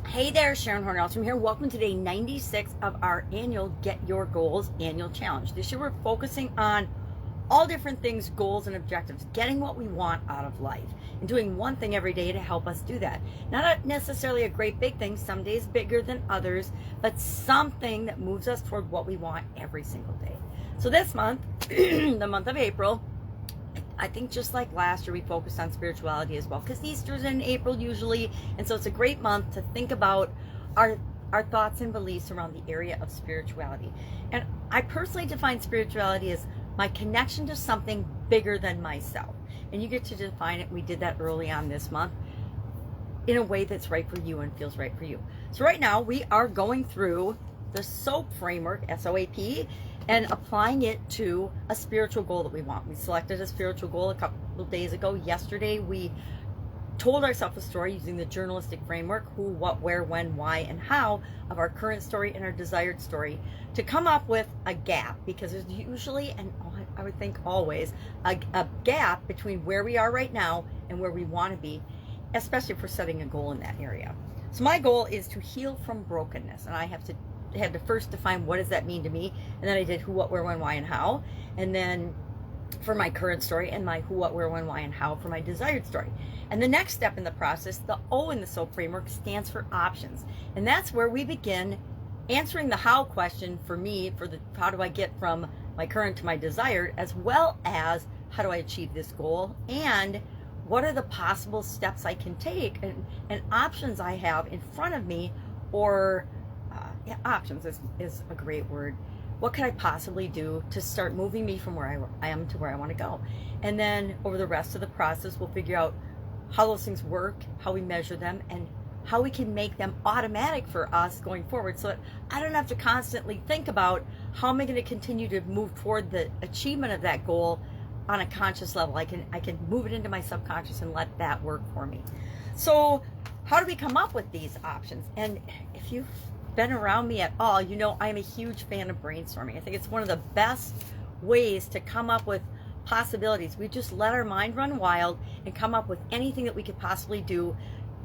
Hey there, Sharon Horne-Ellstrom here. Welcome to day 96 of our annual Get Your Goals annual challenge. This year we're focusing on all different things, goals and objectives, getting what we want out of life and doing one thing every day to help us do that. Not necessarily a great big thing, some days bigger than others, but something that moves us toward what we want every single day. So this month, the month of April, I think just like last year, we focused on spirituality as well, because Easter's in April usually, and so it's a great month to think about our thoughts and beliefs around the area of spirituality. And I personally define spirituality as my connection to something bigger than myself. And you get to define it. We did that early on this month in a way that's right for you and feels right for you. So right now we are going through the SOAP framework, SOAP, and applying it to a spiritual goal that we want. We selected a spiritual goal a couple of days ago. Yesterday, we told ourselves a story using the journalistic framework, who, what, where, when, why, and how, of our current story and our desired story, to come up with a gap, because there's usually, and I would think always, a gap between where we are right now and where we want to be, especially if we're setting a goal in that area. So my goal is to heal from brokenness, and I had to first define what does that mean to me, and then I did who, what, where, when, why, and how, and then for my current story, and my who, what, where, when, why, and how for my desired story. And the next step in the process, the O in the SOAP framework, stands for options, and that's where we begin answering the how question for me, for the how do I get from my current to my desired, as well as how do I achieve this goal, and what are the possible steps I can take, and options I have in front of me, or options is a great word. What could I possibly do to start moving me from where I am to where I want to go? And then over the rest of the process, we'll figure out how those things work, how we measure them, and how we can make them automatic for us going forward, so that I don't have to constantly think about how am I going to continue to move toward the achievement of that goal on a conscious level. I can move it into my subconscious and let that work for me. So how do we come up with these options? And if you've been around me at all, you know I'm a huge fan of brainstorming. I think it's one of the best ways to come up with possibilities. We just let our mind run wild and come up with anything that we could possibly do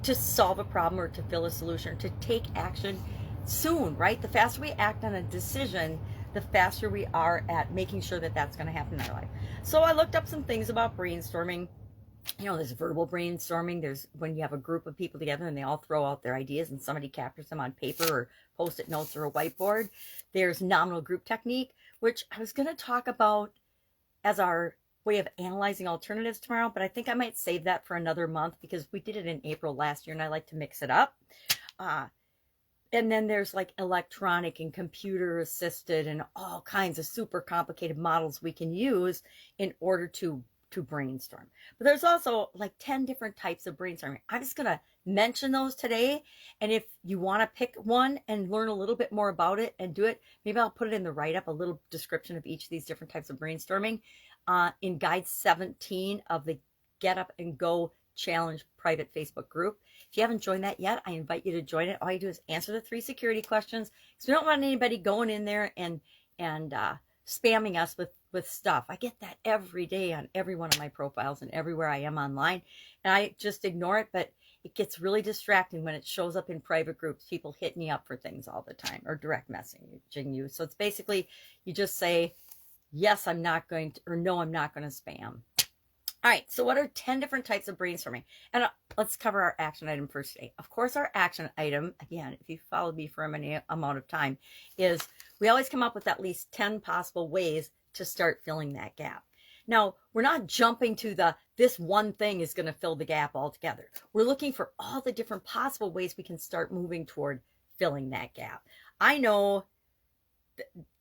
to solve a problem, or to fill a solution, or to take action soon, right? The faster we act on a decision, the faster we are at making sure that that's going to happen in our life. So I looked up some things about brainstorming. You know, there's verbal brainstorming. There's when you have a group of people together and they all throw out their ideas and somebody captures them on paper or post-it notes or a whiteboard. There's nominal group technique, which I was going to talk about as our way of analyzing alternatives tomorrow, but I think I might save that for another month, because we did it in April last year and I like to mix it up. And then there's like electronic and computer assisted and all kinds of super complicated models we can use in order to brainstorm. But there's also like 10 different types of brainstorming. I'm just going to mention those today. And if you want to pick one and learn a little bit more about it and do it, maybe I'll put it in the write-up, a little description of each of these different types of brainstorming in guide 17 of the Get Up and Go Challenge private Facebook group. If you haven't joined that yet, I invite you to join it. All you do is answer the 3 security questions, because we don't want anybody going in there and spamming us with stuff. I get that every day on every one of my profiles and everywhere I am online, and I just ignore it, but it gets really distracting when it shows up in private groups, people hitting me up for things all the time, or direct messaging you. So it's basically, you just say, yes, I'm not going to, or no, I'm not going to spam. All right, so what are 10 different types of brainstorming? And let's cover our action item first today. Of course, our action item, again, if you've followed me for any amount of time, is we always come up with at least 10 possible ways to start filling that gap. Now, we're not jumping to this one thing is going to fill the gap altogether. We're looking for all the different possible ways we can start moving toward filling that gap. I know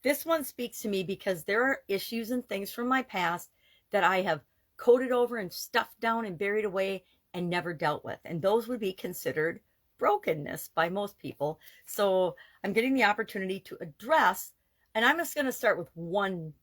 this one speaks to me because there are issues and things from my past that I have coated over and stuffed down and buried away and never dealt with. And those would be considered brokenness by most people. So I'm getting the opportunity to address, and I'm just going to start with one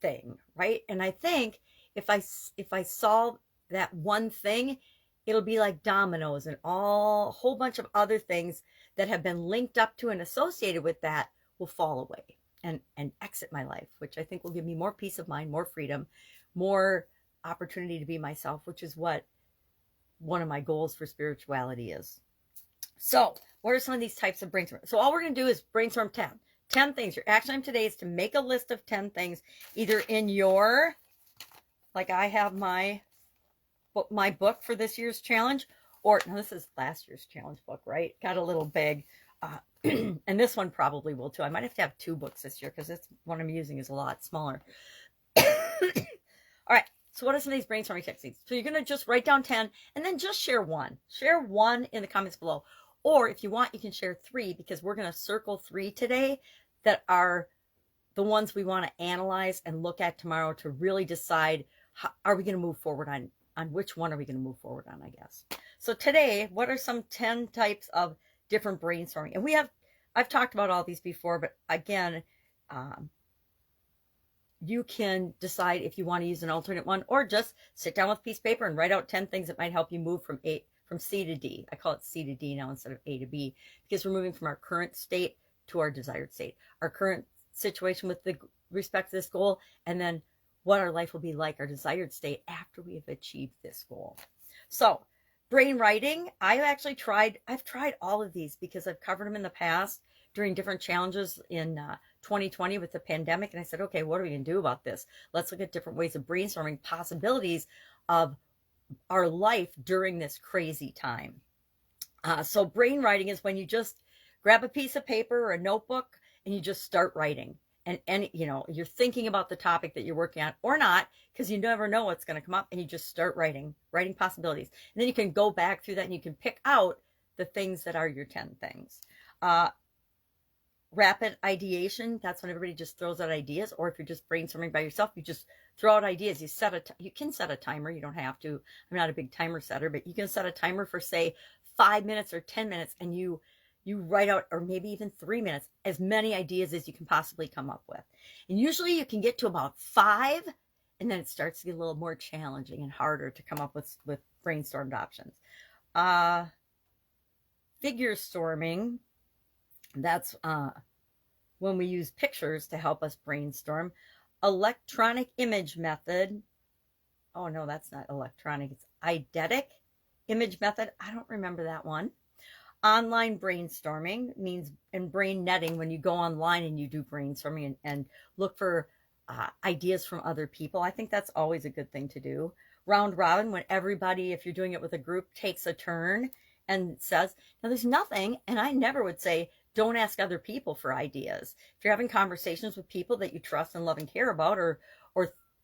thing, right? And I think if I solve that one thing, it'll be like dominoes, and a whole bunch of other things that have been linked up to and associated with that will fall away and exit my life, which I think will give me more peace of mind, more freedom, more opportunity to be myself, which is what one of my goals for spirituality is. So what are some of these types of brainstorm? So all we're going to do is brainstorm 10 things. Your action item today is to make a list of 10 things, either in your, like I have my book for this year's challenge, or no, this is last year's challenge book, right? Got a little big. And this one probably will too. I might have to have 2 books this year because this one I'm using is a lot smaller. All right. So what are some of these brainstorming techniques? So you're going to just write down 10 and then just share one. Share one in the comments below. Or if you want, you can share 3, because we're going to circle 3 today that are the ones we want to analyze and look at tomorrow to really decide, how are we going to move forward on which one are we going to move forward on, I guess. So today, what are some 10 types of different brainstorming? And I've talked about all these before, but again, you can decide if you want to use an alternate one, or just sit down with a piece of paper and write out 10 things that might help you move from C to D. I call it C to D now instead of A to B, because we're moving from our current state to our desired state, our current situation with respect to this goal, and then what our life will be like, our desired state after we have achieved this goal. So brain writing, I've tried all of these because I've covered them in the past during different challenges in 2020 with the pandemic. And I said, okay, what are we going to do about this? Let's look at different ways of brainstorming possibilities of our life during this crazy time. So brain writing is when you just grab a piece of paper or a notebook and you just start writing. And you're thinking about the topic that you're working on, or not, because you never know what's going to come up, and you just start writing possibilities. And then you can go back through that and you can pick out the things that are your 10 things. Rapid ideation, that's when everybody just throws out ideas, or if you're just brainstorming by yourself, you just throw out ideas. You can set a timer. You don't have to. I'm not a big timer setter, but you can set a timer for, say, 5 minutes or 10 minutes, and you write out, or maybe even 3 minutes, as many ideas as you can possibly come up with. And usually you can get to about 5, and then it starts to get a little more challenging and harder to come up with brainstormed options. Figure storming, that's when we use pictures to help us brainstorm. Electronic image method. Oh no, that's not electronic. It's eidetic image method. I don't remember that one. Online brainstorming means, and brain netting, when you go online and you do brainstorming and look for ideas from other people. I think that's always a good thing to do. Round robin, when everybody, if you're doing it with a group, takes a turn and says, now there's nothing, and I never would say, don't ask other people for ideas. If you're having conversations with people that you trust and love and care about, or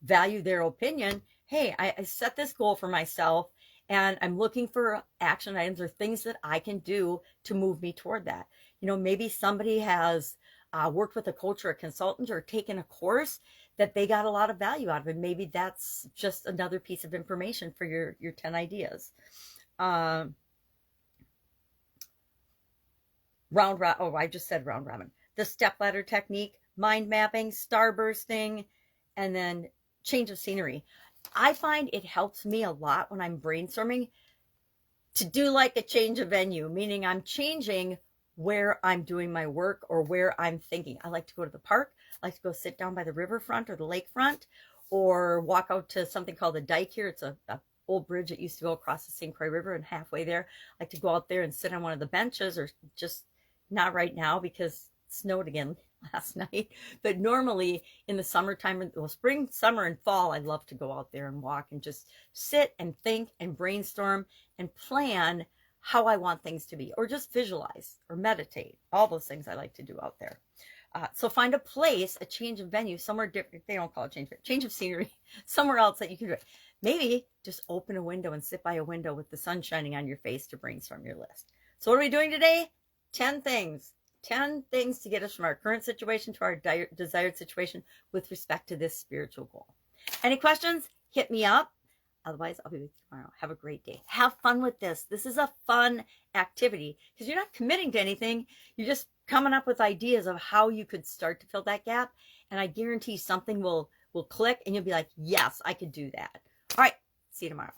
value their opinion, hey, I set this goal for myself, and I'm looking for action items or things that I can do to move me toward that. Maybe somebody has worked with a coach or a consultant or taken a course that they got a lot of value out of, and maybe that's just another piece of information for your 10 ideas. I just said round robin. The step ladder technique, mind mapping, starbursting, and then change of scenery. I find it helps me a lot when I'm brainstorming to do like a change of venue, meaning I'm changing where I'm doing my work or where I'm thinking. I like to go to the park. I like to go sit down by the riverfront or the lakefront, or walk out to something called the dike here. It's a old bridge that used to go across the St. Croix River, and halfway there, I like to go out there and sit on one of the benches, or just not right now because it snowed again last night. But normally in the summertime, well, spring, summer, and fall, I love to go out there and walk and just sit and think and brainstorm and plan how I want things to be, or just visualize or meditate. All those things I like to do out there. So find a place, a change of venue, somewhere different. They don't call it change of scenery, somewhere else that you can do it. Maybe just open a window and sit by a window with the sun shining on your face to brainstorm your list. So what are we doing today? 10 things. 10 things to get us from our current situation to our desired situation with respect to this spiritual goal. Any questions? Hit me up. Otherwise, I'll be with you tomorrow. Have a great day. Have fun with this. This is a fun activity because you're not committing to anything. You're just coming up with ideas of how you could start to fill that gap. And I guarantee something will click and you'll be like, yes, I could do that. All right. See you tomorrow.